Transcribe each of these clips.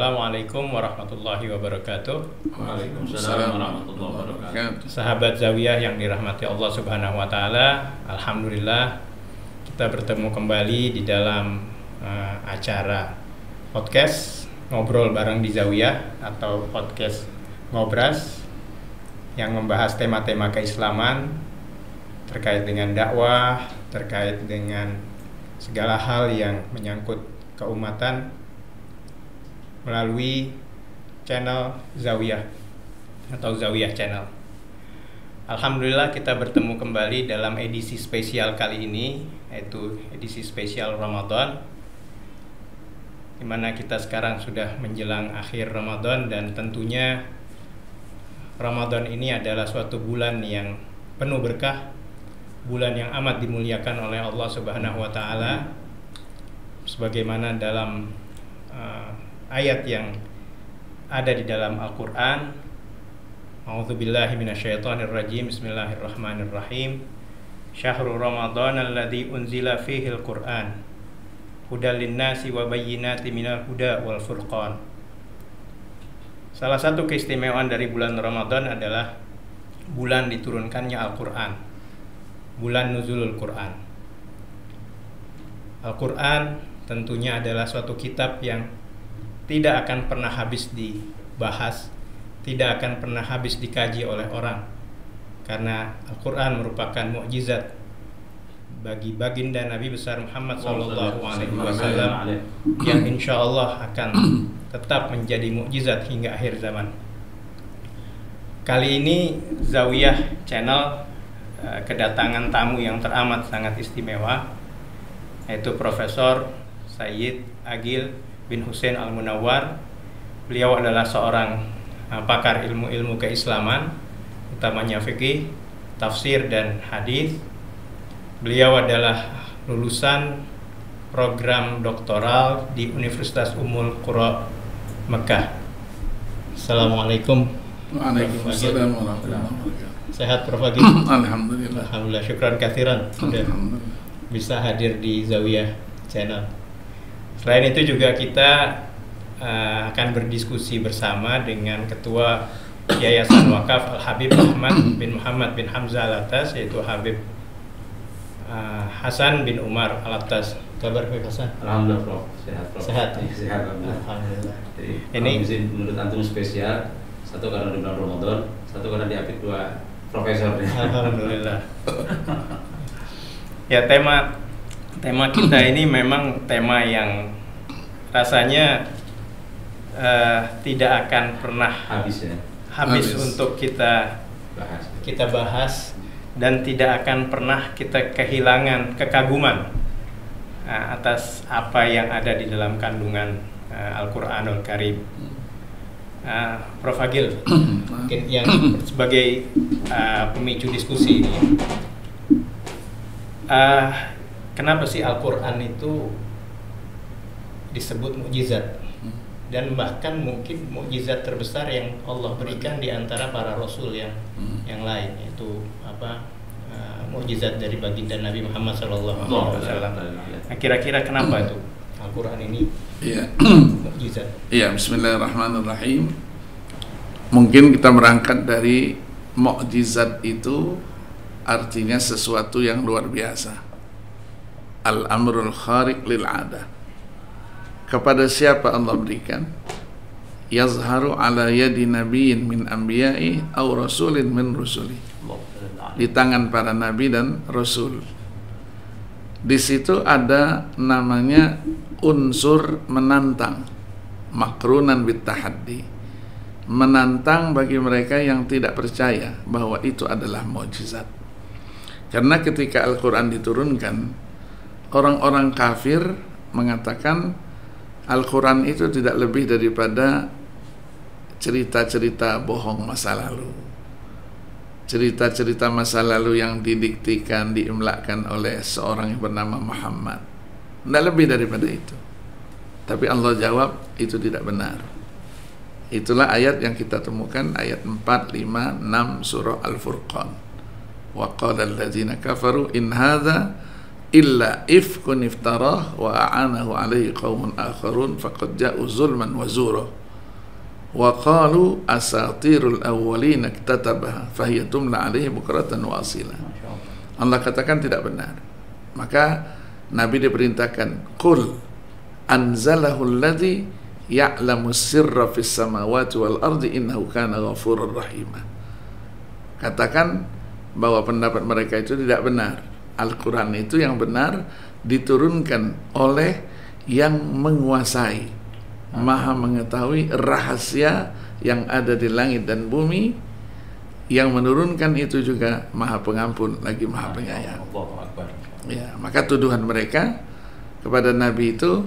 Assalamualaikum warahmatullahi wabarakatuh. Waalaikumsalam warahmatullahi wabarakatuh. Sahabat Zawiyah yang dirahmati Allah Subhanahu wa taala, alhamdulillah kita bertemu kembali di dalam acara podcast Ngobrol Bareng di Zawiyah atau podcast Ngobras yang membahas tema-tema keislaman terkait dengan dakwah, terkait dengan segala hal yang menyangkut keumatan melalui channel Zawiyah atau Zawiyah Channel. Alhamdulillah kita bertemu kembali dalam edisi spesial kali ini, yaitu edisi spesial Ramadan, di mana kita sekarang sudah menjelang akhir Ramadan, dan tentunya Ramadan ini adalah suatu bulan yang penuh berkah, bulan yang amat dimuliakan oleh Allah Subhanahu wa taala, sebagaimana dalam ayat yang ada di dalam Al-Qur'an. A'udzubillahi minasyaitonirrajim. Bismillahirrahmanirrahim. Syahrul Ramadan alladzi unzila fihil Qur'an hudal linnasi wa bayyinatin minal huda wal furqan. Salah satu keistimewaan dari bulan Ramadan adalah bulan diturunkannya Al-Qur'an, bulan nuzulul Qur'an. Al-Qur'an tentunya adalah suatu kitab yang tidak akan pernah habis dibahas, tidak akan pernah habis dikaji oleh orang, karena Al-Quran merupakan mukjizat bagi baginda Nabi besar Muhammad SAW yang insya Allah akan tetap menjadi mukjizat hingga akhir zaman. Kali ini Zawiyah Channel kedatangan tamu yang teramat sangat istimewa, yaitu Profesor Sayyid Agil bin Husain Al-Munawwar. Beliau adalah seorang pakar ilmu-ilmu keislaman, utamanya fikih, tafsir, dan hadis. Beliau adalah lulusan program doktoral di Universitas Ummul Qura Mekah. Assalamualaikum. Waalaikumsalam warahmatullahi wabarakatuh. Sehat Prof. Agil? Alhamdulillah. Alhamdulillah, syukran katsiran sudah bisa hadir di Zawiyah Channel. Selain itu juga kita akan berdiskusi bersama dengan Ketua Yayasan Wakaf Al-Habib Ahmad bin Muhammad bin Hamzah Al-Attas, yaitu Habib Hasan bin Umar Al-Attas. Kabar Habib Hasan? Alhamdulillah Prof. Sehat Prof. Sehat. Sehat Alhamdulillah. Jadi Ini menurut antum spesial, satu karena di bulan Ramadan, satu karena diapit dua profesor. Alhamdulillah. Ya, tema kita ini memang tema yang rasanya tidak akan pernah Habis untuk kita bahas, dan tidak akan pernah kita kehilangan kekaguman atas apa yang ada di dalam kandungan Al-Qur'anul Karim. Prof. Agil, mungkin yang sebagai pemicu diskusi ini, kenapa sih Al-Quran itu disebut mukjizat, dan bahkan mungkin mukjizat terbesar yang Allah berikan di antara para rasul yang lain, yaitu mukjizat dari baginda Nabi Muhammad SAW. Nah, kira-kira kenapa itu Al-Quran ini mukjizat? Iya, bismillahirrahmanirrahim. Mungkin kita berangkat dari mukjizat itu artinya sesuatu yang luar biasa. Al-amrul khariq lil adah. Kepada siapa Allah berikan? Yazharu ala yadi nabiyyin min anbiya'i aw rasulin min rusuli. Di tangan para nabi dan rasul. Di situ ada namanya unsur menantang, makrunan bit tahaddi. Menantang bagi mereka yang tidak percaya bahwa itu adalah mukjizat. Karena ketika Al-Quran diturunkan, orang-orang kafir mengatakan Al-Quran itu tidak lebih daripada cerita-cerita bohong masa lalu, cerita-cerita masa lalu yang didiktikan, diimlakan oleh seorang yang bernama Muhammad. Tidak lebih daripada itu. Tapi Allah jawab, itu tidak benar. Itulah ayat yang kita temukan, ayat 4, 5, 6 surah Al-Furqan. Wa qala allazina kafaru in hadza illa ifkun iftarah wa a'anahu alaihi qaumun akharun faqad ja'u zulman wa zura. wa qalu asatirul awwalin iktatabaha fahiya tumla alaihi bukratan wa asila. Allah katakan tidak benar. Maka Nabi diperintahkan, qul anzalahu alladhi ya'lamu sirra fis samawati wal ardi innahu kana ghafurur rahima. Katakan bahwa pendapat mereka itu tidak benar. Al-Quran itu yang benar diturunkan oleh yang menguasai, maha mengetahui rahasia yang ada di langit dan bumi. Yang menurunkan itu juga maha pengampun lagi maha penyayang. Ya, maka tuduhan mereka kepada Nabi itu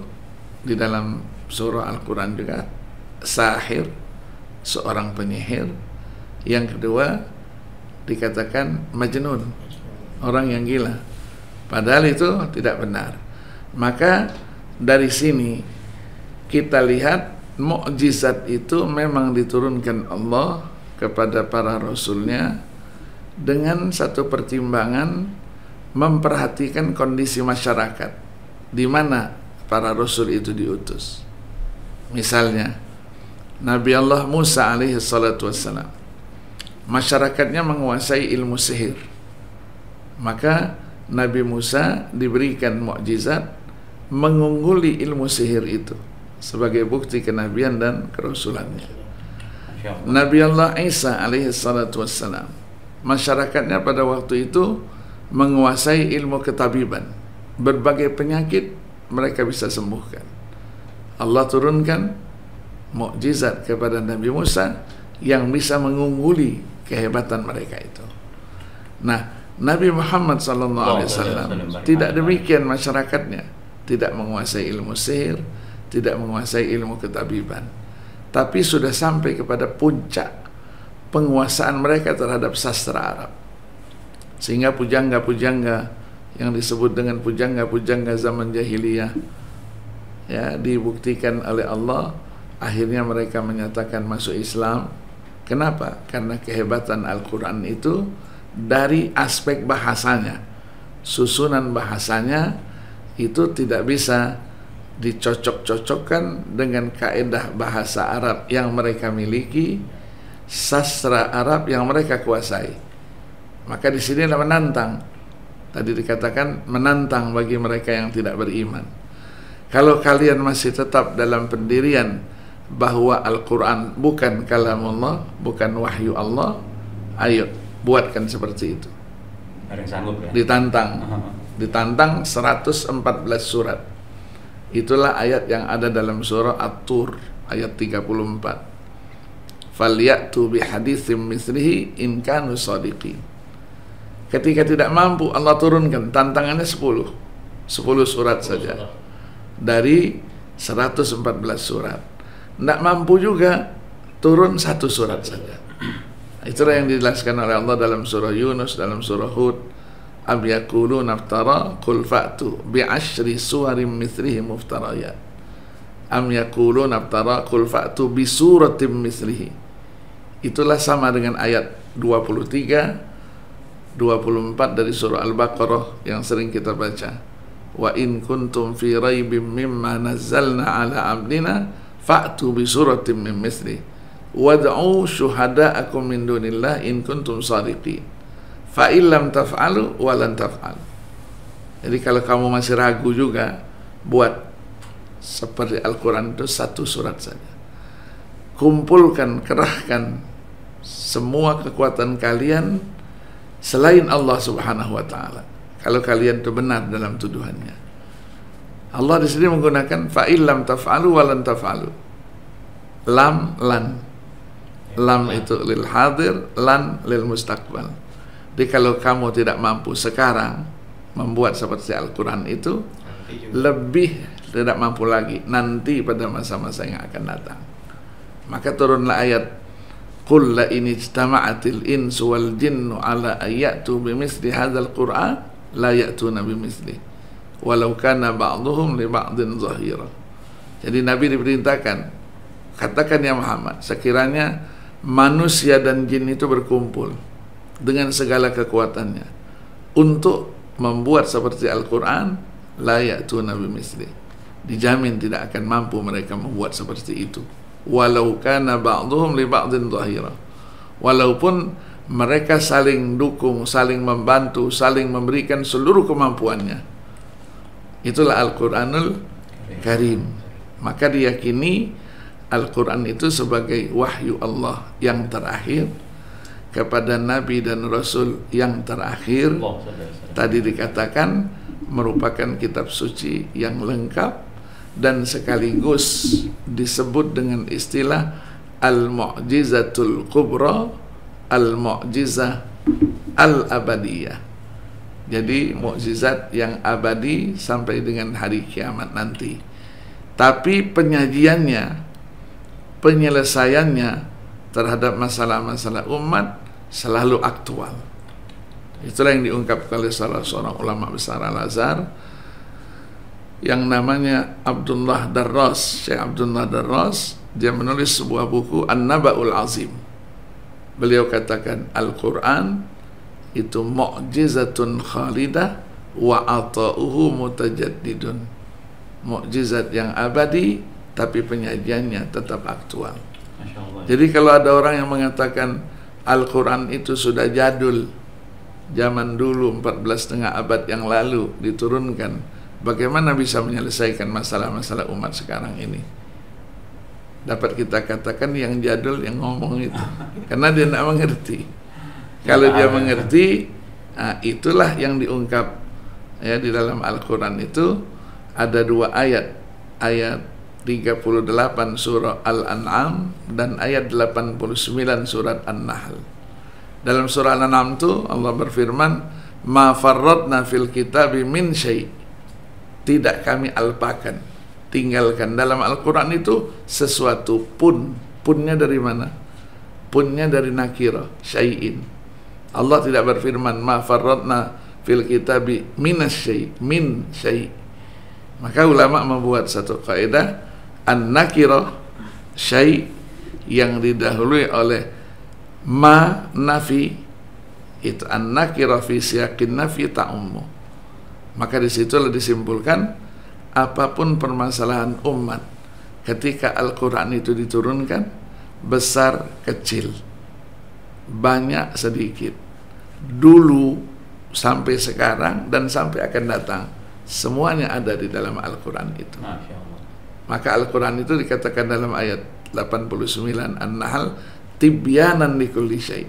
di dalam surah Al-Quran juga sahir, seorang penyihir. Yang kedua dikatakan majnun, orang yang gila. Padahal itu tidak benar. Maka dari sini kita lihat mukjizat itu memang diturunkan Allah kepada para rasulnya dengan satu pertimbangan memperhatikan kondisi masyarakat di mana para rasul itu diutus. Misalnya Nabi Allah Musa alaihi salatu wassalam, masyarakatnya menguasai ilmu sihir. Maka Nabi Musa diberikan mukjizat mengungguli ilmu sihir itu sebagai bukti kenabian dan kerasulannya. Nabi Allah Isa alaihi salatu wassalam, masyarakatnya pada waktu itu menguasai ilmu ketabiban. Berbagai penyakit mereka bisa sembuhkan. Allah turunkan mukjizat kepada Nabi Musa yang bisa mengungguli kehebatan mereka itu. Nah, Nabi Muhammad SAW tidak demikian masyarakatnya, tidak menguasai ilmu sihir, tidak menguasai ilmu ketabiban, tapi sudah sampai kepada puncak penguasaan mereka terhadap sastra Arab. Sehingga pujangga-pujangga yang disebut dengan pujangga-pujangga zaman jahiliyah, ya, dibuktikan oleh Allah, akhirnya mereka menyatakan masuk Islam. Kenapa? Karena kehebatan Al-Quran itu dari aspek bahasanya, susunan bahasanya itu tidak bisa dicocok-cocokkan dengan kaedah bahasa Arab yang mereka miliki, sastra Arab yang mereka kuasai. Maka di sini adalah menantang. Tadi dikatakan menantang bagi mereka yang tidak beriman. Kalau kalian masih tetap dalam pendirian bahwa Al-Quran bukan kalamullah, bukan wahyu Allah, ayo buatkan seperti itu. Ada yang sanggup ya? Ditantang 114 surat. Itulah ayat yang ada dalam surah At-Tur ayat 34. Falyatu bihaditsim mislihi in kanu shadiqin. Ketika tidak mampu, Allah turunkan tantangannya 10 surat saja dari 114 surat. Tidak mampu juga, turun 1 surat saja. Itulah yang dijelaskan oleh Allah dalam surah Yunus, dalam surah Hud. Am yaquluna naftara qul fa'tu bi'ashri suwarin mithlihi muftarayat. Am yaquluna naftara qul fa'tu bi suratin mithlihi. Itulah sama dengan ayat 23, 24 dari surah Al-Baqarah yang sering kita baca. Wa in kuntum fi raibim mimma nazzalna ala abdina fa'tu bi suratin min mithlihi wad'u syuhada'akum min dunillah in kuntum shadiqin. Fa'illam taf'alu walan taf'al. Jadi kalau kamu masih ragu juga, buat seperti Al-Quran itu 1 surat saja. Kumpulkan, kerahkan semua kekuatan kalian selain Allah Subhanahu wa ta'ala. Kalau kalian itu benar dalam tuduhannya. Allah di sini menggunakan fa'illam taf'alu walan taf'alu. Lam, lan. Lam itu lil hadir, lan lil mustaqbal. Jadi kalau kamu tidak mampu sekarang membuat seperti Al-Quran itu, lebih tidak mampu lagi nanti pada masa-masa yang akan datang. Maka turunlah ayat qul la in ijtama'atil insu wal jinnu ala ayatu bimithli hadzal qur'an la ya'tuna bimithli walau kana ba'dhum li ba'din zahira. Jadi Nabi diperintahkan, katakan ya Muhammad, sekiranya manusia dan jin itu berkumpul dengan segala kekuatannya untuk membuat seperti Al-Quran, la ya'tuna bimithli, dijamin tidak akan mampu mereka membuat seperti itu. walau kana ba'dhum li ba'dhin dhahira. Walaupun mereka saling dukung, saling membantu, saling memberikan seluruh kemampuannya. Itulah Al-Qur'anul Karim. Maka diyakini Al-Quran itu sebagai wahyu Allah yang terakhir kepada Nabi dan Rasul yang terakhir. Tadi dikatakan merupakan kitab suci yang lengkap dan sekaligus disebut dengan istilah Al-Mu'jizatul Kubra, Al-Mu'jizah Al-Abadiyah. Jadi mukjizat yang abadi sampai dengan hari kiamat nanti. Tapi penyajiannya, penyelesaiannya terhadap masalah-masalah umat selalu aktual. Itulah yang diungkapkan oleh salah seorang ulama besar Al-Azhar yang namanya Abdullah Darras, Syekh Abdullah Darras. Dia menulis sebuah buku An-Naba'ul Azim. Beliau katakan Al-Quran itu mu'jizatun khalidah wa ata'uhu mutajaddidun. Mukjizat yang abadi tapi penyajiannya tetap aktual. Jadi kalau ada orang yang mengatakan Al-Quran itu sudah jadul, zaman dulu 14,5 abad yang lalu diturunkan, bagaimana bisa menyelesaikan masalah-masalah umat sekarang ini? Dapat kita katakan yang jadul yang ngomong itu, karena dia tidak mengerti. Kalau dia mengerti, nah, itulah yang diungkap ya di dalam Al-Quran itu. Ada 2 ayat, ayat 38 surah Al-An'am dan ayat 89 surat An-Nahl. Dalam surah Al-An'am itu Allah berfirman, "Ma farratna fil kitabi min syai'." Tidak kami alpakan, tinggalkan dalam Al-Quran itu sesuatu pun. Punnya dari mana? Punnya dari nakirah, syai'in. Allah tidak berfirman, "Ma farratna fil kitabi minas syai', min syai'." Maka ulama membuat satu kaidah an-nakirah syai' yang didahului oleh ma nafi, itu an-nakirah fi siyaqin nafi ta'ummu. Maka disitulah disimpulkan apapun permasalahan umat ketika Al-Quran itu diturunkan, besar kecil, banyak sedikit, dulu sampai sekarang dan sampai akan datang, semuanya ada di dalam Al-Quran itu. Maka Al-Quran itu dikatakan dalam ayat 89 An-Nahl, tibyanan likulli syai',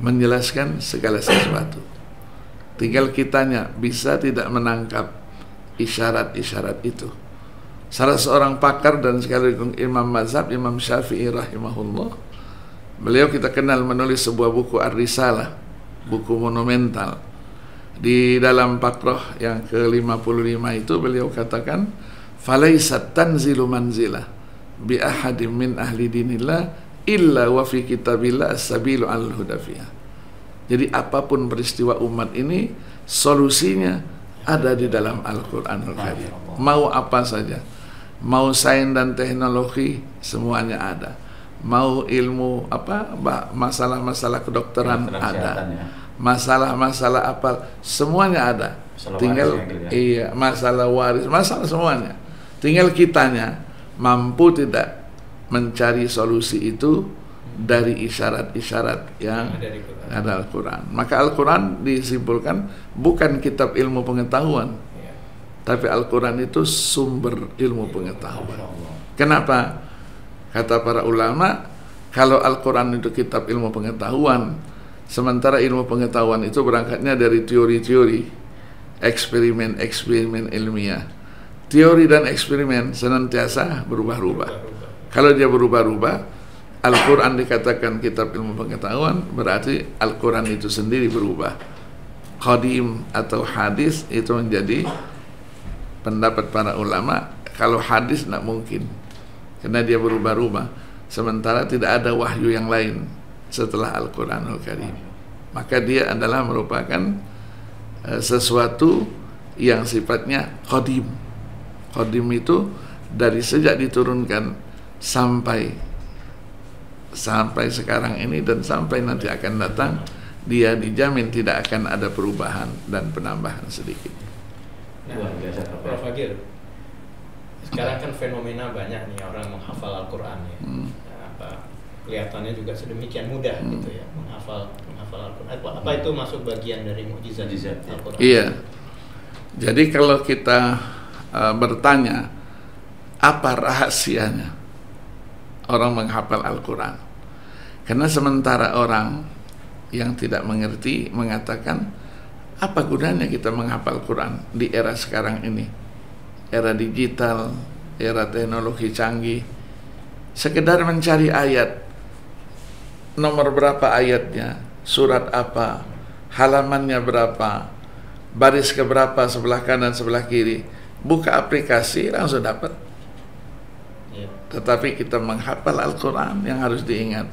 menjelaskan segala sesuatu. Tinggal kitanya bisa tidak menangkap isyarat-isyarat itu. Salah seorang pakar dan sekaligus imam mazhab, Imam Syafi'i rahimahullah, beliau kita kenal menulis sebuah buku Ar-Risalah, buku monumental. Di dalam pakrah yang ke-55 itu beliau katakan, "Falaisat tanzilu manzilah bi ahadim min ahli dinillah illa wa fi kitabillah as-sabilu al-hudafiyah." Jadi apapun peristiwa umat ini, solusinya ada di dalam Al-Quranul Karim. Mau apa saja, mau sains dan teknologi, semuanya ada. Mau ilmu apa, masalah-masalah kedokteran ada. Masalah-masalah apa, semuanya ada. Tinggal masalah waris, masalah semuanya. Tinggal kitanya mampu tidak mencari solusi itu dari isyarat-isyarat yang ada Al-Quran. Maka Al-Quran disimpulkan bukan kitab ilmu pengetahuan, tapi Al-Quran itu sumber ilmu pengetahuan. Kenapa? Kata para ulama, kalau Al-Quran itu kitab ilmu pengetahuan, sementara ilmu pengetahuan itu berangkatnya dari teori-teori, eksperimen-eksperimen ilmiah. Teori dan eksperimen senantiasa berubah-ubah. Kalau dia berubah-ubah, Al-Quran dikatakan kitab ilmu pengetahuan, berarti Al-Quran itu sendiri berubah. Qadim atau hadis itu menjadi pendapat para ulama. Kalau hadis tidak mungkin, karena dia berubah-ubah. Sementara tidak ada wahyu yang lain setelah Al-Quranul Karim. Maka dia adalah merupakan sesuatu yang sifatnya qadim. Qadim itu dari sejak diturunkan sampai sekarang ini dan sampai nanti akan datang, dia dijamin tidak akan ada perubahan dan penambahan sedikit. Nah, Prof. Fagil, sekarang kan fenomena banyak nih orang menghafal Al-Quran ya. Kelihatannya juga sedemikian mudah gitu ya menghafal Al-Quran. Apa itu masuk bagian dari mukjizat Al-Quran? Iya. Jadi kalau kita bertanya apa rahasianya orang menghafal Al-Quran, karena sementara orang yang tidak mengerti mengatakan apa gunanya kita menghafal Quran di era sekarang ini, era digital, era teknologi canggih, sekedar mencari ayat, nomor berapa ayatnya, surat apa, halamannya berapa, baris keberapa, sebelah kanan, sebelah kiri, buka aplikasi langsung dapat. Tetapi kita menghafal Al-Quran yang harus diingat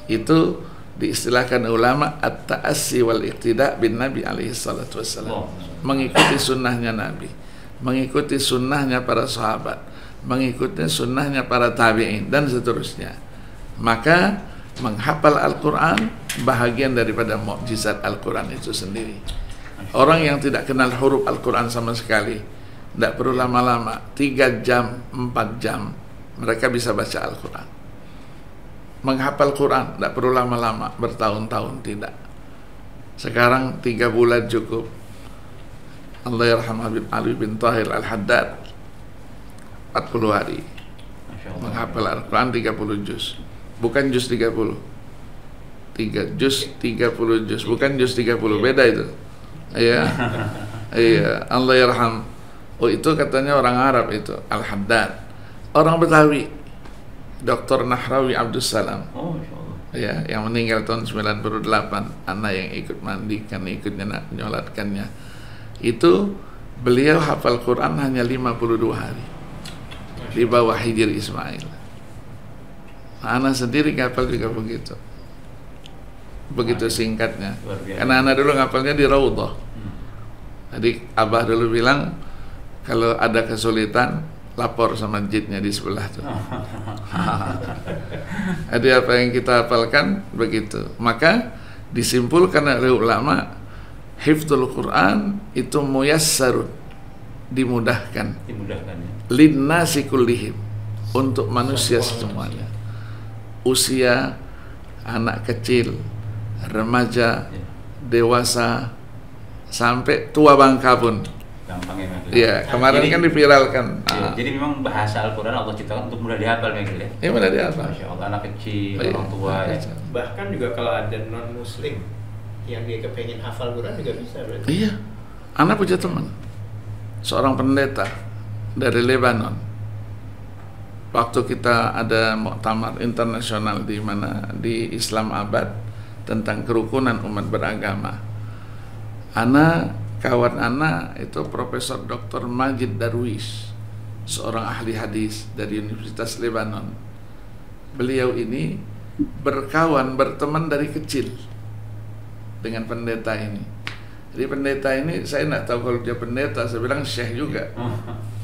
itu diistilahkan ulama at-ta'assi wal iqtida' bin Nabi alaihi salatu wassalam, mengikuti sunnahnya Nabi, mengikuti sunnahnya para sahabat, mengikuti sunnahnya para tabi'in dan seterusnya. Maka menghafal Al-Quran bahagian daripada mukjizat Al-Quran itu sendiri. Orang yang tidak kenal huruf Al-Quran sama sekali tidak perlu lama-lama, 3 jam, 4 jam mereka bisa baca Al-Quran. Menghafal Quran tidak perlu lama-lama, bertahun-tahun tidak. Sekarang 3 bulan cukup. Allah yarham Habib Ali bin Tahir Al-Haddad 40 hari menghafal Al-Quran 30 juz. Bukan juz 30, 3 juz 30 juz, bukan juz 30, beda itu. Iya. Iya, Allah yarham. Oh, itu katanya orang Arab itu, Al-Haddad. Orang Betawi, Dr. Nahrawi Abdus Salam. Oh, Masya Allah. Ya, yang meninggal tahun 98, anak yang ikut mandikan, ikut nyolatkannya. Itu beliau hafal Quran hanya 52 hari di bawah Hijri Ismail. Anak sendiri ngapal juga begitu singkatnya. Karena anak dulu ngapalnya di Raudhah. Jadi abah dulu bilang kalau ada kesulitan lapor sama masjidnya di sebelah tuh. Jadi apa yang kita hafalkan begitu. Maka disimpulkan oleh ulama, hifdzul Quran itu muyassarun, dimudahkan. Dimudahkan ya. Linnasi kullihim, untuk manusia semuanya. Usia, anak kecil, remaja, dewasa, sampai tua bangka pun. Gampang ya, Mas. Iya, kemarin Jadi- kan diviralkan. Ya, jadi memang bahasa Al-Quran Allah ciptakan untuk mudah dihafal ya, Gil, ya. Ini mudah dihafal. Masya Allah, anak kecil, Oh, iya. orang tua ya. Bahkan juga kalau ada non muslim yang dia kepengen hafal Quran juga bisa berarti. Iya, anak punya teman, seorang pendeta dari Lebanon. Waktu kita ada muktamar internasional di mana di Islam Abad tentang kerukunan umat beragama, kawan anak itu Profesor Dr. Majid Darwish, seorang ahli hadis dari Universitas Lebanon. Beliau ini berteman dari kecil dengan pendeta ini. Jadi pendeta ini saya tidak tahu kalau dia pendeta, saya bilang syekh juga.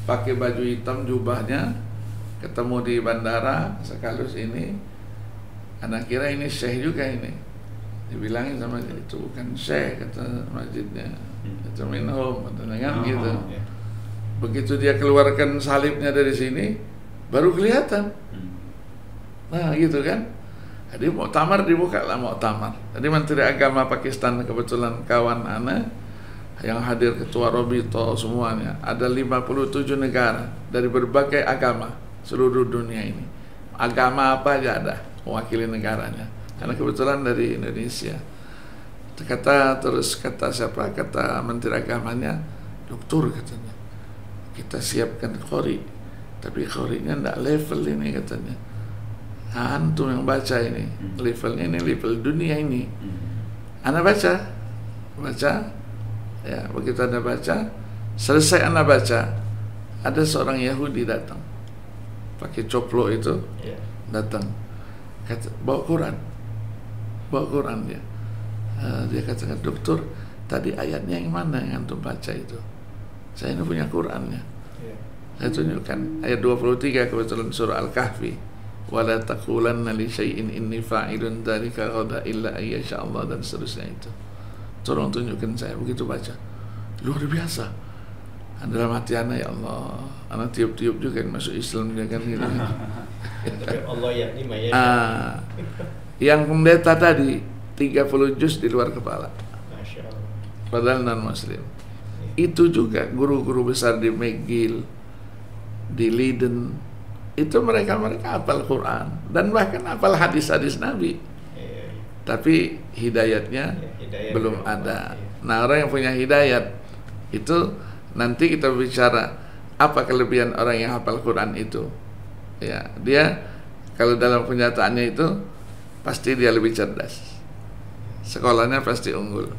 Pakai baju hitam jubahnya, ketemu di bandara sekalus ini, anak kira ini syekh juga ini. Dibilangin sama dia, itu bukan syekh, kata masjidnya, itu minhum, katanya kan gitu. Begitu dia keluarkan salibnya dari sini, baru kelihatan. Nah gitu kan. Jadi muktamar dibuka lah muktamar. Jadi Menteri Agama Pakistan kebetulan kawan anak yang hadir, ketua Robito semuanya. Ada 57 negara dari berbagai agama seluruh dunia ini. Agama apa aja ada mewakili negaranya. Karena kebetulan dari Indonesia. Kata siapa? Kata Menteri Agamanya, dokter katanya, kita siapkan qori, tapi qorinya enggak level ini katanya. Antum yang baca ini, levelnya ini level dunia ini. Anda baca, ya begitu Anda baca, selesai Anda baca, ada seorang Yahudi datang, pakai coplo itu, datang, kata, bawa Quran dia. Dia katakan, dokter, tadi ayatnya yang mana yang antum baca itu? Saya ini punya Qurannya. Saya tunjukkan ayat 23 kebetulan surah Al-Kahfi. Wala taqulanna li syai'in inni fa'ilun dzalika ghadan illa ayyasha Allah, dan seterusnya itu. Tolong tunjukkan saya, begitu baca. Luar biasa. dalam hati anak, ya Allah, anak tiup-tiup juga masuk Islam juga kan gitu. Tapi Allah yakni ya. Yang pendeta tadi 30 juz di luar kepala, Masya Allah. padahal non muslim. Itu juga guru-guru besar di McGill, di Leiden, itu mereka hafal Quran dan bahkan hafal hadis-hadis Nabi. Tapi hidayatnya Hidayah belum belum ada. ada. Nah, orang yang punya hidayat itu nanti kita bicara apa kelebihan orang yang hafal Quran itu. Ya, dia kalau dalam kenyataannya itu pasti dia lebih cerdas. Sekolahnya pasti unggul.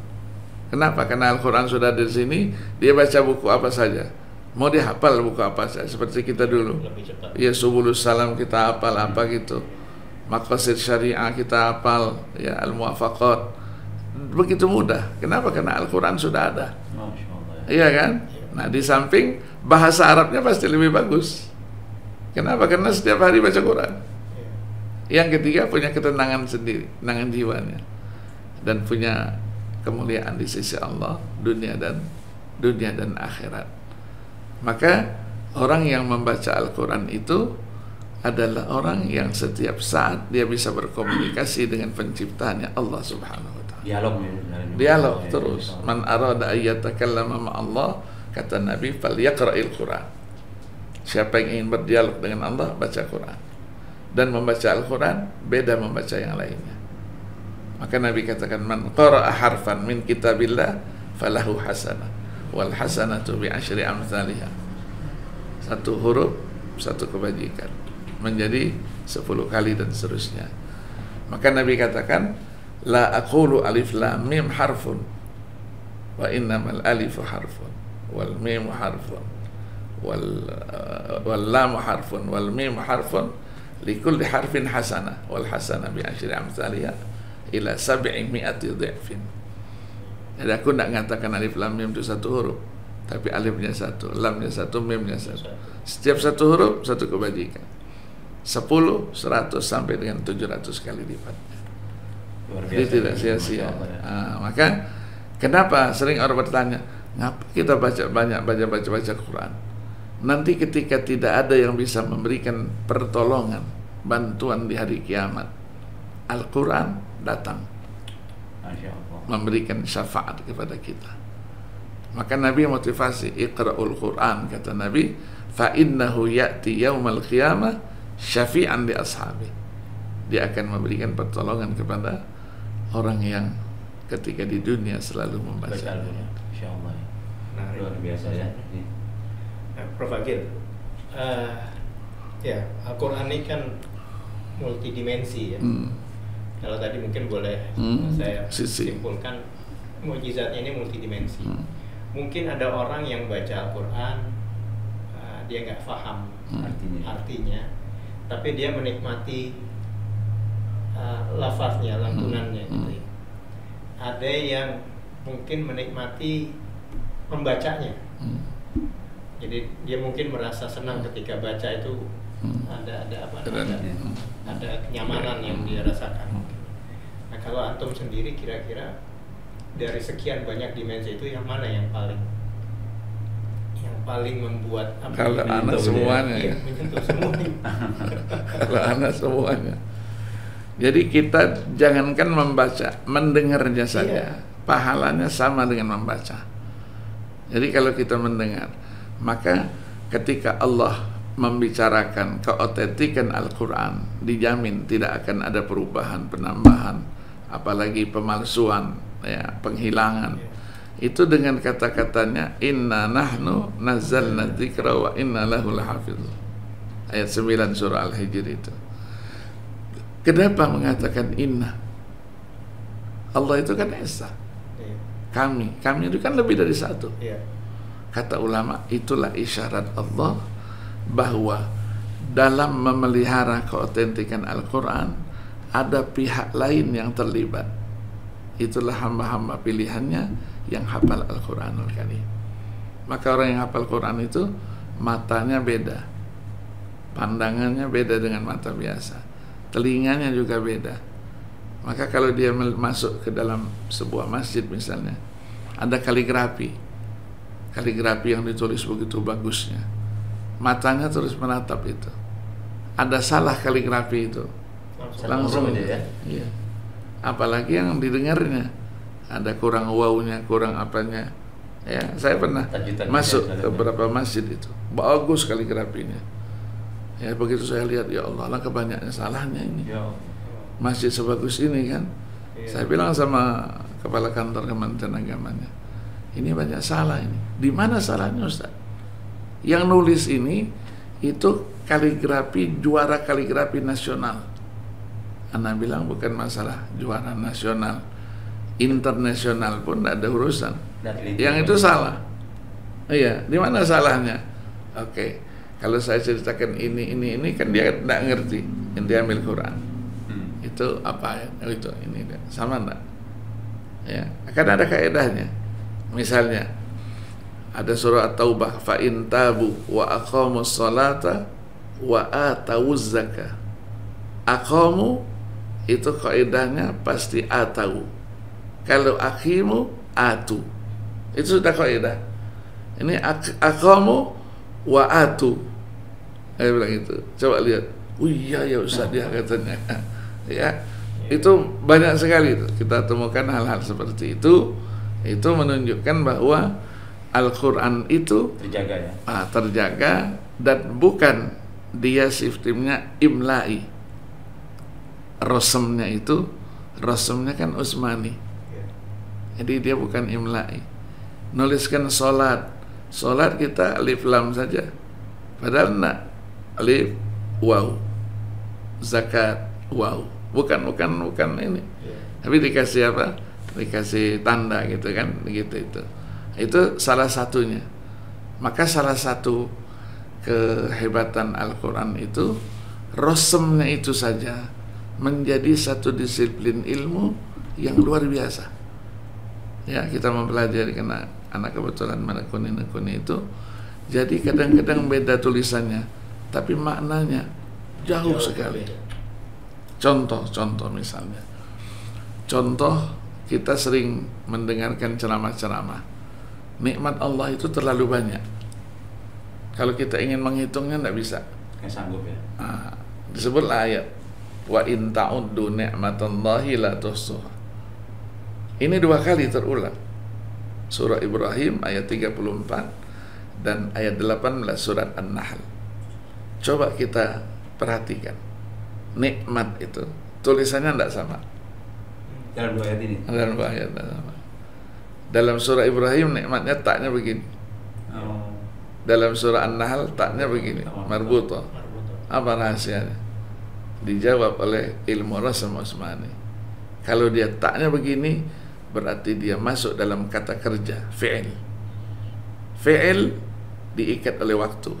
Kenapa? Karena Al-Quran sudah di sini, dia baca buku apa saja. Mau dia hafal buku apa saja, seperti kita dulu. Lebih cepat. Ya, Subulus Salam kita hafal apa gitu. Maqasid Syariah kita hafal, ya Al-Muwafaqat. Begitu mudah. Kenapa? Karena Al-Quran sudah ada. Masya Allah. Iya kan? Nah, di samping bahasa Arabnya pasti lebih bagus. Kenapa? Karena setiap hari baca Quran. Yang ketiga, punya ketenangan sendiri, ketenangan jiwanya, dan punya kemuliaan di sisi Allah, dunia dan akhirat. Maka orang yang membaca Al-Quran itu adalah orang yang setiap saat dia bisa berkomunikasi dengan penciptanya, Allah Subhanahu wa Ta'ala. Dialog terus. Man arada ayyatakallama ma'allah, kata Nabi, falyaqra'il Quran. Siapa yang ingin berdialog dengan Allah, baca Quran. Dan membaca Al-Quran beda membaca yang lainnya. Maka Nabi katakan, man qara'a harfan min kitabillah falahu hasanah wal hasanatu bi asyri amsalihha. Satu huruf, satu kebajikan, menjadi 10 kali dan seterusnya. Maka Nabi katakan, la aqulu alif lam mim harfun wa innamal alifu harfun wal mim harfun wal lam harfun wal mim harfun likulli harfin hasanah wal hasanah bi asyri amsalihha ila 700 dhifin. Jadi aku tidak mengatakan alif lam mim itu satu huruf, tapi alifnya satu, lamnya satu, mimnya satu. Setiap satu huruf satu kebajikan. 10, 100 sampai dengan 700 kali lipatnya. Jadi tidak sia-sia. Maka kenapa sering orang bertanya, ngapa kita baca Quran? Nanti ketika tidak ada yang bisa memberikan pertolongan, bantuan di hari kiamat, Al-Quran datang memberikan syafaat kepada kita. Maka Nabi motivasi, iqra'ul Quran, kata Nabi, fa innahu ya'ti yaumal qiyamah syafi'an li ashabi. Dia akan memberikan pertolongan kepada orang yang ketika di dunia selalu membaca. Insyaallah. Luar biasa ya. Prof. Agil, ya Al-Quran ini kan multidimensi ya. Kalau tadi mungkin boleh saya simpulkan, mukjizatnya ini multidimensi. Mungkin ada orang yang baca Al-Quran, dia nggak paham artinya, tapi dia menikmati lafaznya, lantunannya gitu ya. Ada yang mungkin menikmati membacanya. Jadi dia mungkin merasa senang ketika baca itu, ada kenyamanan yang dia rasakan. Nah, kalau antum sendiri kira-kira dari sekian banyak dimensi itu yang mana yang paling membuat kalau anak semuanya ya. Menyentuh semuanya. Kalau anak semuanya. Jadi kita jangankan membaca, mendengarnya saja, pahalanya sama dengan membaca. Jadi kalau kita mendengar, maka ketika Allah membicarakan keotentikan Al-Quran, dijamin tidak akan ada perubahan, penambahan, apalagi pemalsuan, ya, penghilangan. Itu dengan kata-katanya, inna nahnu nazzalna dzikra wa inna lahu lahafidhun. Ayat 9 surah Al-Hijr itu. Kenapa mengatakan inna? Allah itu kan esa. Kami itu kan lebih dari satu. Kata ulama, itulah isyarat Allah bahwa dalam memelihara keotentikan Al-Quran ada pihak lain yang terlibat. Itulah hamba-hamba pilihannya yang hafal Al-Quranul Karim. Maka orang yang hafal Quran itu matanya beda, pandangannya beda dengan mata biasa, telinganya juga beda. Maka kalau dia masuk ke dalam sebuah masjid misalnya, ada kaligrafi kaligrafi yang ditulis begitu bagusnya, matanya terus menatap itu. Ada salah kaligrafi itu langsung aja ya. Iya. Apalagi yang didengarnya ada kurang wawunya, kurang apanya. Ya, saya pernah masuk ke beberapa masjid itu, bagus kaligrafinya. Ya, begitu saya lihat, ya Allah, lah kebanyakan salahnya ini. Ya. Masjid sebagus ini kan. Iya. Saya bilang sama kepala kantor Kementerian Agamanya, ini banyak salah ini. Di mana salahnya, Ustaz? Yang nulis ini itu kaligrafi, juara kaligrafi nasional. Ana bilang bukan masalah juara nasional, internasional pun tidak ada urusan. Yang itu salah. Iya, di mana salahnya? Oke, kalau saya ceritakan ini kan dia tidak ngerti. Dia ambil Quran. Itu apa ya? Oh, itu ini sama enggak? Ya, akan ada kaedahnya. Misalnya ada surah At-Taubah, fa in tabu wa aqamus salata wa atawuz zakah. Aqamu itu kaedahnya pasti atau. Kalau aqimu atu. Itu sudah kaidah. Ini aqamu wa atu. Saya bilang itu. Coba lihat. Oh iya ya Ustaz, dia katanya. Ya, itu banyak sekali itu. Kita temukan hal-hal seperti itu. Itu menunjukkan bahwa Al-Quran itu terjaga ya. Terjaga, dan bukan dia sistemnya imla'i. Rosemnya kan Utsmani. Jadi dia bukan imla'i. Nuliskan solat kita alif lam saja, padahal enggak, alif waw. Zakat waw, bukan ini. Tapi dikasih apa? Dikasih tanda gitu kan, begitu itu. Itu salah satunya. Maka salah satu kehebatan Al-Quran itu rosemnya itu saja menjadi satu disiplin ilmu yang luar biasa. Ya, kita mempelajari karena anak kebetulan menekuni itu. Jadi kadang-kadang beda tulisannya, tapi maknanya jauh sekali. Contoh misalnya. Contoh, kita sering mendengarkan ceramah-ceramah. Nikmat Allah itu terlalu banyak. Kalau kita ingin menghitungnya tidak bisa. Nggak sanggup ya. Disebutlah ayat wa in ta'uddu ni'matallahi la tuhsuha. Ini 2 kali terulang. Surah Ibrahim ayat 34 dan ayat 18 surat An-Nahl. Coba kita perhatikan. Nikmat itu tulisannya tidak sama. Dalam 2 ayat ini. Dalam 2 ayat tidak sama. Dalam surah Ibrahim nikmatnya taknya begini. Dalam surah An-Nahl taknya begini, marbuto. Apa rahasianya? Dijawab oleh ilmu rasam Utsmani. Kalau dia taknya begini, berarti dia masuk dalam kata kerja, fi'il. Fi'il diikat oleh waktu.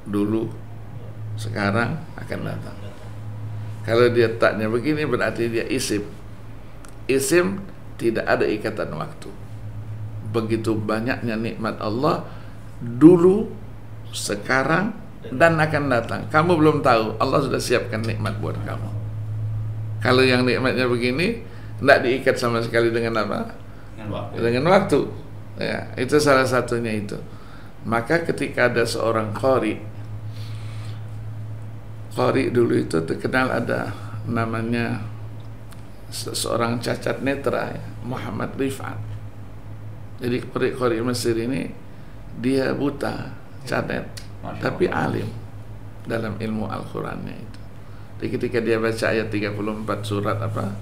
Dulu, sekarang, akan datang. Kalau dia taknya begini, berarti dia isim. Isim tidak ada ikatan waktu. Begitu banyaknya nikmat Allah, dulu, sekarang, dan akan datang. Kamu belum tahu, Allah sudah siapkan nikmat buat kamu. Kalau yang nikmatnya begini, tidak diikat sama sekali dengan apa? Dengan waktu. Ya, itu salah satunya itu. Maka ketika ada seorang qari dulu itu terkenal, ada namanya seorang cacat netra, ya, Muhammad Rifat. Jadi qari Mesir ini dia buta, cacat, tapi alim dalam ilmu Al-Qurannya itu. Jadi ketika dia baca ayat 34 surat apa?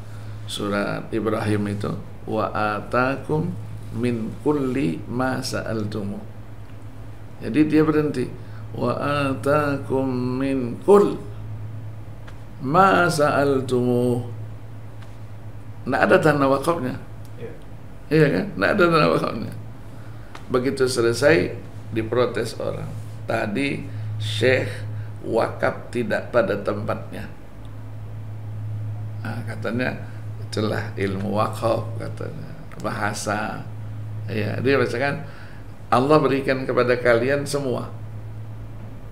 Surat Ibrahim itu, wa atakum min kulli ma sa'altumu. Jadi dia berhenti, wa atakum min kull ma sa'altumu. Nggak ada tanda wakafnya. Iya kan? Nggak ada tanda wakafnya. Begitu selesai, diprotes orang. Tadi Syekh wakaf tidak pada tempatnya. Katanya itulah ilmu wakaf, katanya, bahasa. Ya, dia bacakan, Allah berikan kepada kalian semua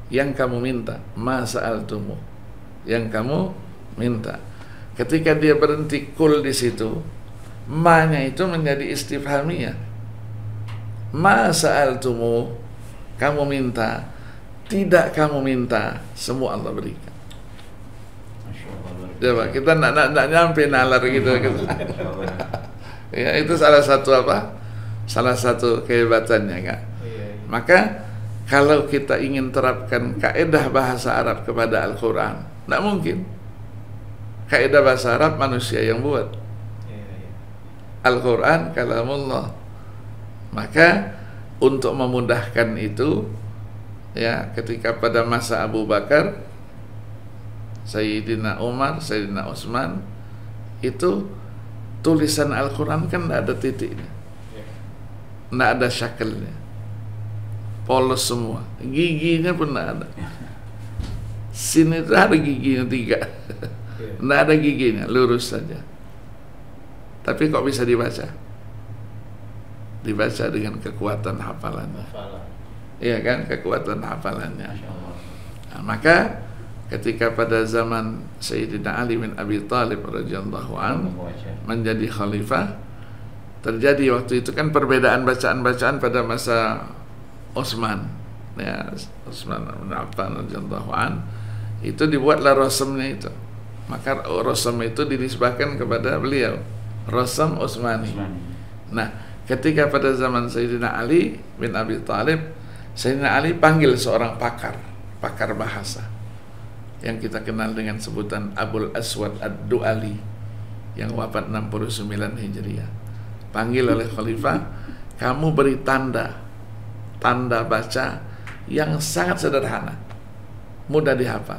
yang kamu minta, ma sa'altumu, yang kamu minta. Ketika dia berhenti kul di situ, ma-nya itu menjadi istifhamiyah. ma sa'altumu, kamu minta, tidak kamu minta, semua Allah berikan. Masya Allah, luar biasa. Coba kita nak nyampe nalar gitu. Ya, itu salah satu apa? Salah satu kehebatannya kan. Maka kalau kita ingin terapkan kaidah bahasa Arab kepada Al-Quran, tidak mungkin. Kaidah bahasa Arab manusia yang buat. Al-Quran kalamullah. Maka untuk memudahkan itu, ya, ketika pada masa Abu Bakar, Sayyidina Umar, Sayyidina Utsman, itu tulisan Al-Quran kan tidak ada titiknya, tidak ada syakelnya, polos semua, giginya pun tidak ada. Sini itu ada giginya 3, tidak ada giginya, lurus saja. Tapi kok bisa dibaca? Dibaca dengan kekuatan hafalannya. Iya kan, kekuatan hafalannya. Nah, maka ketika pada zaman Sayyidina Ali bin Abi Thalib radhiyallahu an menjadi khalifah, terjadi waktu itu kan perbedaan bacaan-bacaan pada masa Utsman, ya, Utsman bin Affan radhiyallahu an, itu dibuatlah rasamnya itu. Maka rasam itu dinisbahkan kepada beliau, rasam Utsmani. Nah, ketika pada zaman Sayyidina Ali bin Abi Thalib, Sayyidina Ali panggil seorang pakar bahasa yang kita kenal dengan sebutan Abul Aswad Ad-Du'ali yang wafat 69 Hijriah. Panggil oleh khalifah, kamu beri tanda baca yang sangat sederhana, mudah dihafal.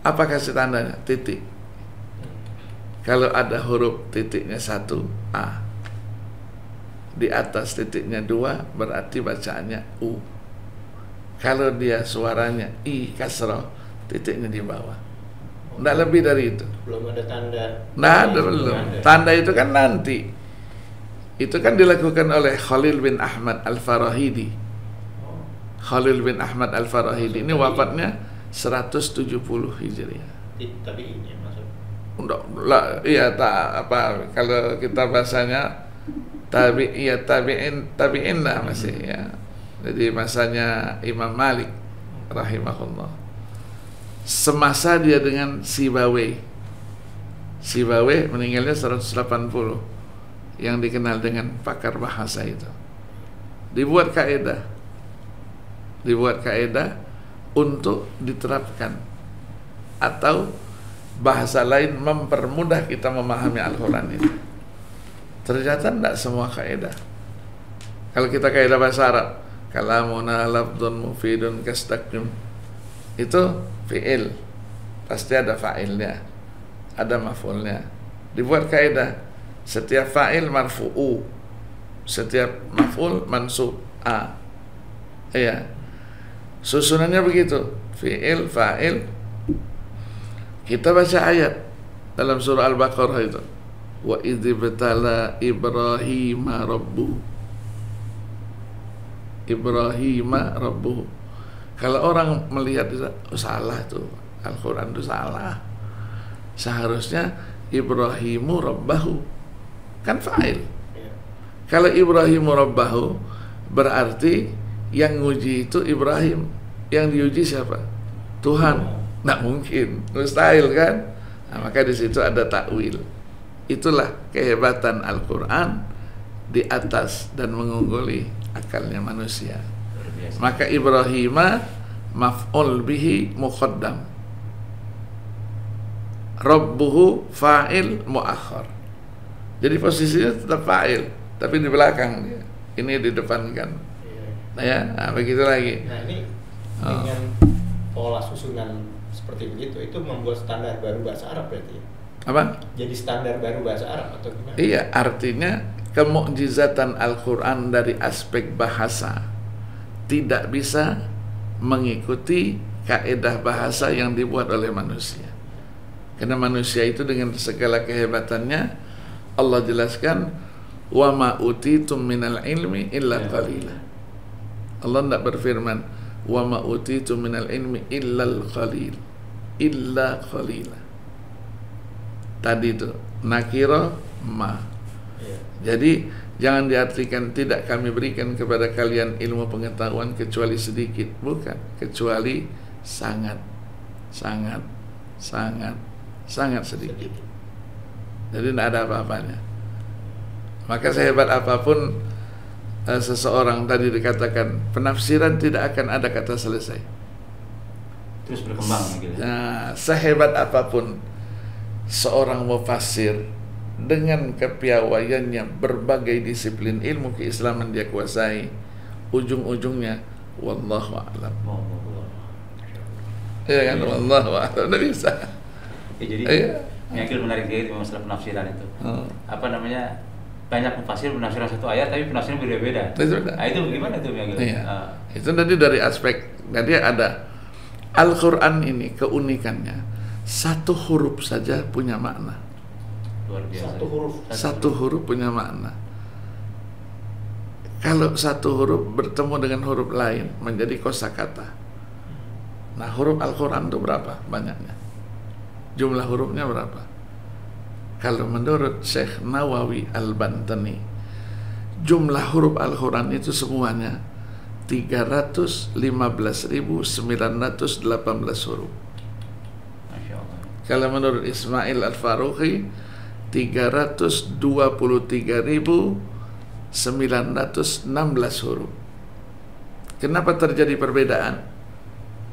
Apa kasih tandanya? Titik. Kalau ada huruf titiknya 1 A, di atas titiknya 2 berarti bacaannya U. Kalau dia suaranya I kasrah, titiknya di bawah. Tidak lebih dari itu. Belum ada tanda. Nah, ada belum. Tanda itu kan nanti. Itu kan dilakukan oleh Khalil bin Ahmad Al-Farahidi. Khalil bin Ahmad Al-Farahidi ini wafatnya 170 Hijriah. Tapi ini masuk. Iya, tak apa, kalau kita bahasanya tabi'in lah masih, ya. Jadi masanya Imam Malik rahimahullah. Semasa dia dengan Sibawi meninggalnya 180, yang dikenal dengan pakar bahasa itu. Dibuat kaidah untuk diterapkan, atau bahasa lain mempermudah kita memahami Al-Quran itu. Ternyata tidak semua kaidah. Kalau kita kaidah bahasa Arab, kalamuna lafdun mufidun kastaqim, itu fi'il, pasti ada fa'ilnya, ada maf'ulnya. Dibuat kaidah, setiap fa'il marfu'u, setiap maf'ul mansub a. Iya, susunannya begitu, fi'il, fa'il. Kita baca ayat dalam surah Al-Baqarah itu, wa idzibtala Ibrahima rabbuhu. Kalau orang melihat itu, salah tuh, Al-Quran itu salah. Seharusnya Ibrahimu rabbahu, kan fa'il. Kalau Ibrahimu rabbahu, berarti yang nguji itu Ibrahim, yang diuji siapa? Tuhan. Nggak mungkin, mustahil kan? Nah, maka di situ ada takwil. Itulah kehebatan Al-Quran di atas dan mengungguli akalnya manusia. Maka Ibrahima maf'ul bihi muqaddam, Rabbuhu fa'il mu'akhar. Jadi posisinya tetap fa'il, tapi di belakang dia. Ini didepankan. Nah, ya, begitu lagi. Nah, ini dengan pola susunan seperti begitu, itu membuat standar baru bahasa Arab berarti ya? Apa? Jadi standar baru bahasa Arab atau gimana? Iya, artinya kemukjizatan Al-Quran dari aspek bahasa tidak bisa mengikuti kaidah bahasa yang dibuat oleh manusia. Karena manusia itu dengan segala kehebatannya, Allah jelaskan, wa ma utitum minal ilmi illa qalila. Allah tidak berfirman, wa ma utitum minal ilmi illal qalil, illa qalila. Tadi itu nakira ma. Jadi Jangan diartikan tidak kami berikan kepada kalian ilmu pengetahuan kecuali sedikit. Bukan, kecuali sangat sedikit. Jadi tidak ada apa-apanya. Maka sehebat apapun seseorang, tadi dikatakan penafsiran tidak akan ada kata selesai. Terus berkembang gitu. Nah, sehebat apapun seorang mufassir dengan kepiawaiannya berbagai disiplin ilmu keislaman dia kuasai, ujung-ujungnya wallahu a'lam. Ya kan, wallahu a'lam. Tidak bisa. Ya, jadi Miagil menarik sekali masalah penafsiran itu. Apa namanya? Banyak penafsir penafsiran satu ayat tapi penafsiran berbeda-beda. Nah, itu bagaimana itu Miagil? Iya. Itu tadi dari aspek, jadi ada Al-Quran ini keunikannya satu huruf saja punya makna. Luar biasa. Satu huruf punya makna. Kalau satu huruf bertemu dengan huruf lain menjadi kosakata. Nah, huruf Al-Quran itu berapa banyaknya? Jumlah hurufnya berapa? Kalau menurut Syekh Nawawi Al-Bantani, jumlah huruf Al-Quran itu semuanya 315.918 huruf. Masya Allah. Kalau menurut Ismail Al-Faruqi 323.916 huruf. Kenapa terjadi perbedaan?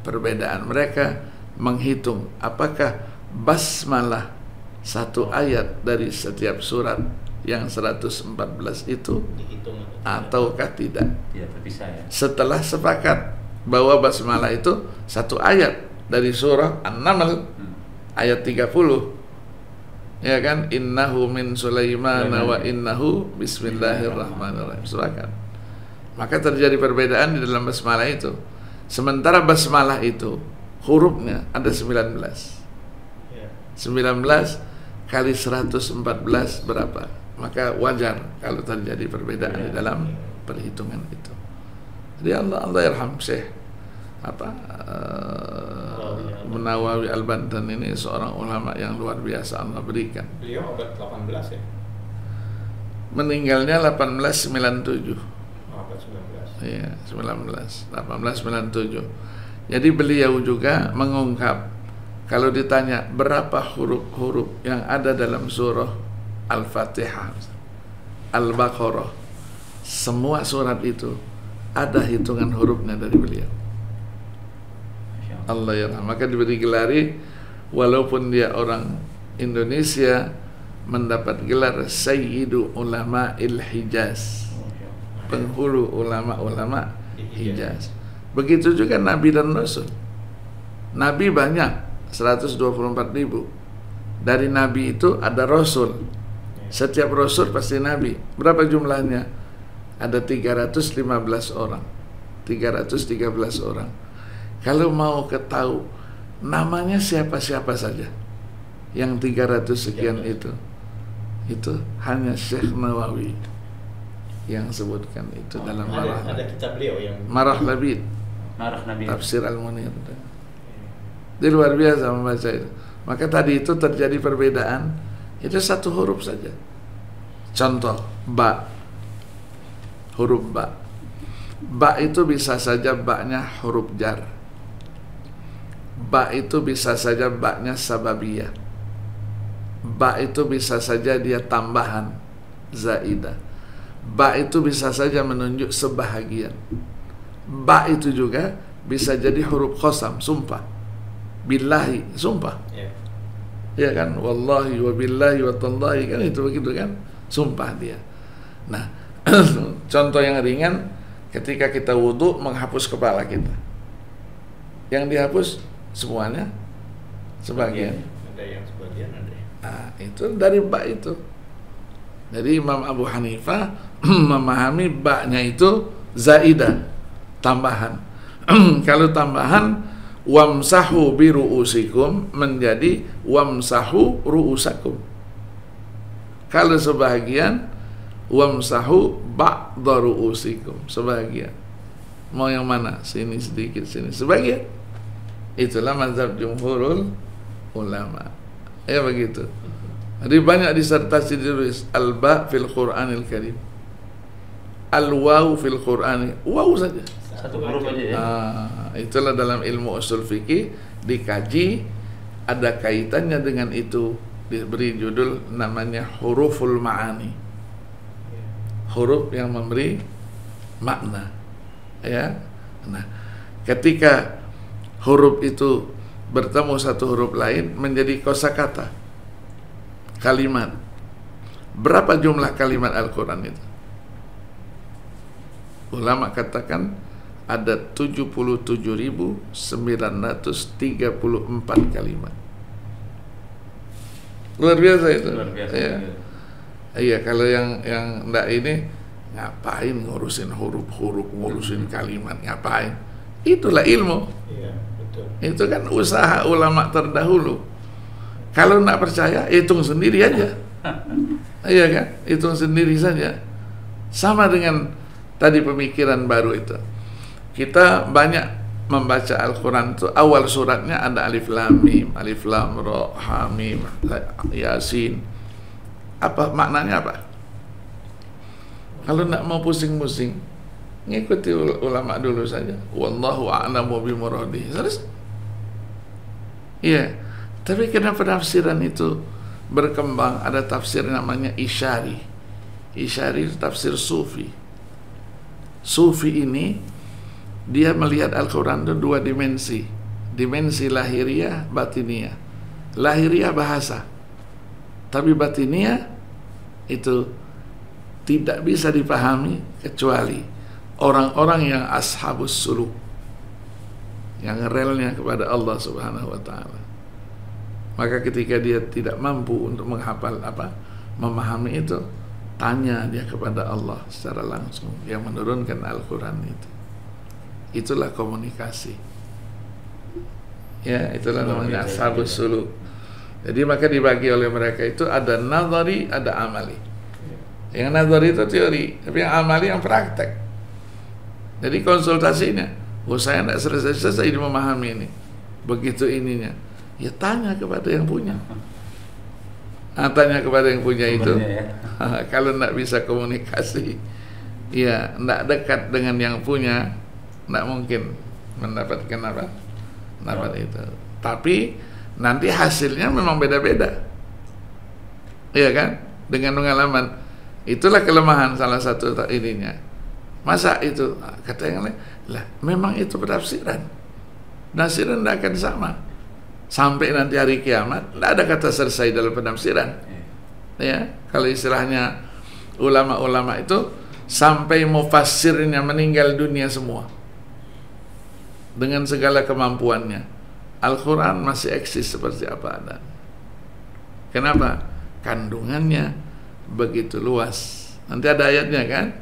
Perbedaan mereka menghitung apakah basmalah satu ayat dari setiap surat yang 114 itu ataukah tidak. Tidak terpisah ya. Setelah sepakat bahwa basmalah itu satu ayat dari surah An-Naml ayat 30, ya kan, innahu min Sulaiman wa innahu bismillahirrahmanirrahim. Sepakat. Maka terjadi perbedaan di dalam basmalah itu. Sementara basmalah itu hurufnya ada 19 kali 114 berapa? Maka wajar kalau terjadi perbedaan di dalam perhitungan itu. Jadi Allah yarham Syekh Nawawi Al-Bantani ini seorang ulama yang luar biasa Allah berikan. Beliau abad 18 ya? Meninggalnya 1897. Abad 19. Iya, 1897. Jadi beliau juga mengungkap, kalau ditanya berapa huruf-huruf yang ada dalam surah Al-Fatihah, Al-Baqarah, semua surat itu ada hitungan hurufnya dari beliau. Allah ya, maka diberi gelari, walaupun dia orang Indonesia, mendapat gelar Sayyidu Ulama'il Hijaz, penghulu ulama-ulama Hijaz. Begitu juga Nabi dan Rasul. Nabi banyak, 124.000. Dari Nabi itu ada Rasul. Setiap Rasul pasti Nabi. Berapa jumlahnya? Ada 315 orang, 313 orang. Kalau mau ketahui namanya siapa-siapa saja yang 300 sekian itu hanya Syekh Nawawi yang sebutkan itu dalam ada kitab beliau yang Marah Labid, Tafsir Al-Munir. Dia luar biasa membaca itu. Maka tadi itu terjadi perbedaan, itu satu huruf saja. Contoh, ba, huruf ba. Ba itu bisa saja baknya huruf jar. Ba itu bisa saja baknya sababiyah. Ba itu bisa saja dia tambahan, zaidah. Ba itu bisa saja menunjuk sebahagian. Ba itu juga bisa jadi huruf qasam, sumpah. Billahi, sumpah. Ya kan, wallahi wa billahi wa tallahi, kan itu begitu kan, sumpah dia. Nah, contoh yang ringan, ketika kita wudhu menghapus kepala kita, yang dihapus semuanya, sebagian. Ada yang sebagian, ada. Nah, itu dari ba itu. Jadi Imam Abu Hanifah memahami ba-nya itu zaidah, tambahan. Kalau tambahan, wamsahu bi ru'usikum menjadi wamsahu ru'usakum. Kalau sebahagian, wamsahu ba'da ru'usikum, sebahagian. Mau yang mana? Sini sedikit, sini sebagian. Itulah mazhab jumhurul ulama. Ya begitu. Jadi banyak disertasi ditulis al-ba fil Qur'anil Karim. al-waw fil Qur'an, waw saja. Satu huruf aja ya. Itulah dalam ilmu usul fikih dikaji, ada kaitannya dengan itu, diberi judul namanya huruful ma'ani. Huruf yang memberi makna. Ya. Nah, ketika huruf itu bertemu satu huruf lain menjadi kosakata, kalimat. Berapa jumlah kalimat Al-Quran itu? Ulama katakan ada 77.934 kalimat. Luar biasa itu. Luar biasa. Ya. Iya, kalau yang enggak ini ngapain ngurusin huruf-huruf, ngurusin kalimat, ngapain? Itulah ilmu. Iya, betul. Itu kan usaha ulama terdahulu. Kalau enggak percaya, hitung sendiri aja. Iya kan? Hitung sendiri saja. Sama dengan tadi pemikiran baru itu. Kita banyak membaca Al-Quran itu, awal suratnya ada alif lam mim, alif lam ra, ha mim, yasin. Apa maknanya apa? Kalau nak mau pusing-pusing, ngikuti ulama dulu saja. Wallahu a'lamu bi muradih. Selesai. Iya. Tapi kenapa tafsiran itu berkembang? Ada tafsir namanya Isyari. Isyari itu tafsir Sufi. Sufi ini dia melihat Al-Quran itu dua dimensi. Dimensi lahiriah, batiniah. Lahiriah bahasa, tapi batiniah itu tidak bisa dipahami kecuali orang-orang yang ashabus suluk, yang relnya kepada Allah Subhanahu wa ta'ala. Maka ketika dia tidak mampu untuk menghafal memahami itu, tanya dia kepada Allah secara langsung yang menurunkan Al-Quran itu. Itulah komunikasi. Ya, itulah namanya ashabus suluk. Jadi maka dibagi oleh mereka itu ada nazari, ada amali. Yang nazari itu teori, tapi yang amali yang praktek. Jadi konsultasinya, saya tidak selesai ini memahami ini. Begitu ininya, ya tanya kepada yang punya. Tanya kepada yang punya itu. Kalau tidak bisa komunikasi, ya tidak dekat dengan yang punya, tidak mungkin mendapatkan apa? Dapat itu. Tapi nanti hasilnya memang beda-beda. Iya kan? Dengan pengalaman. Itulah kelemahan salah satu ininya. Masa itu kata yang lain, lah memang itu penafsiran. Penafsiran tidak akan sama. Sampai nanti hari kiamat tidak ada kata selesai dalam penafsiran. Ya, kalau istilahnya ulama-ulama itu sampai mufassirnya meninggal dunia semua. Dengan segala kemampuannya, Al-Quran masih eksis seperti apa adanya. Kenapa? Kandungannya begitu luas. Nanti ada ayatnya kan?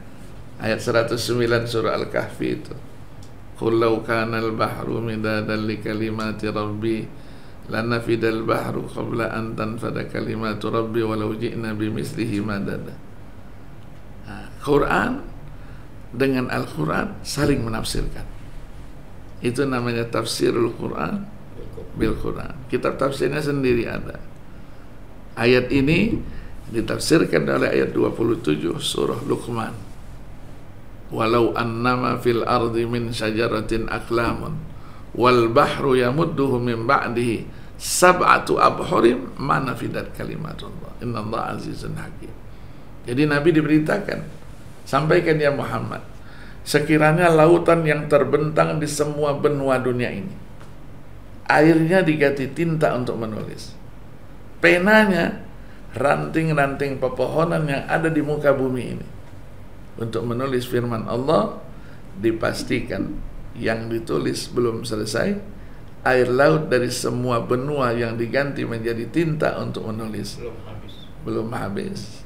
Ayat 109 surah Al-Kahfi itu. Qul law kana al-bahru midadan li kalimati rabbi lanafidal bahru qabla an tanfada kalimatu rabbi walau ji'na bimithlihi madada. Quran dengan Al-Quran saling menafsirkan. Itu namanya tafsirul Quran bil Quran. Kitab tafsirnya sendiri ada. Ayat ini ditafsirkan oleh ayat 27 surah Luqman. Walau annama fil ardi min syajaratin aqlamun wal bahru yamudduhu min ba'dihi sab'atu abhurim ma nafidat kalimatullah innallaha azizun hakim. Jadi Nabi diberitakan, sampaikan ya Muhammad, sekiranya lautan yang terbentang di semua benua dunia ini, airnya diganti tinta untuk menulis, penanya ranting-ranting pepohonan yang ada di muka bumi ini untuk menulis firman Allah, dipastikan yang ditulis belum selesai, air laut dari semua benua yang diganti menjadi tinta untuk menulis belum habis,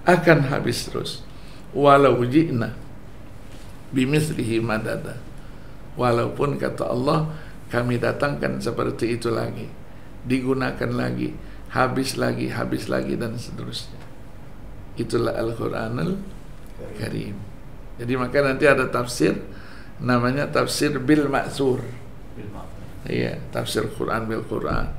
akan habis terus. Walau ji'na bimithlihi madada, walaupun kata Allah kami datangkan seperti itu lagi, digunakan lagi, habis lagi dan seterusnya. Itulah Al-Quranul Karim. Jadi maka nanti ada tafsir namanya tafsir bil ma'thur. Iya, tafsir Quran bil Quran,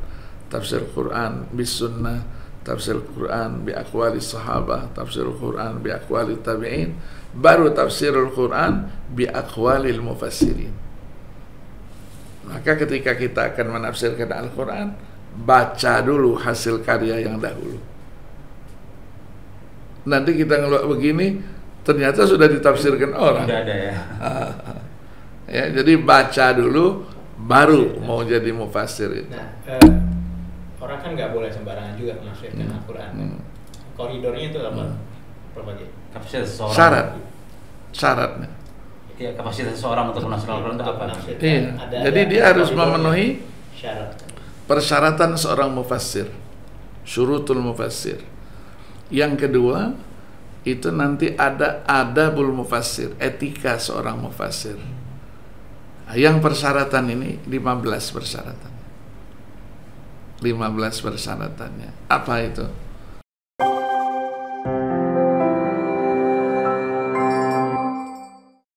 tafsir Quran bis sunnah, tafsir Quran bi aqwali sahabah, tafsir Quran bi aqwali tabi'in, baru tafsirul Quran bi aqwalil mufassirin. Maka ketika kita akan menafsirkan Al-Quran, baca dulu hasil karya yang dahulu. Nanti kita ngeluar begini, ternyata sudah ditafsirkan orang. Sudah ada ya. Ya, jadi baca dulu, baru mau jadi mufassir itu. Nah, orang kan nggak boleh sembarangan juga menafsirkan Al-Quran. Koridornya itu apa? Berbagai Kapasitas seseorang. Syaratnya. Ya, kapasitas seseorang untuk menafsirkan Al-Quran itu apa? Iya. Jadi dia harus memenuhi syarat. Persyaratan seorang mufassir, syurutul mufassir. Yang kedua, itu nanti ada adabul mufassir, etika seorang mufassir. Yang persyaratan ini 15 persyaratan. 15 persyaratannya. Apa itu?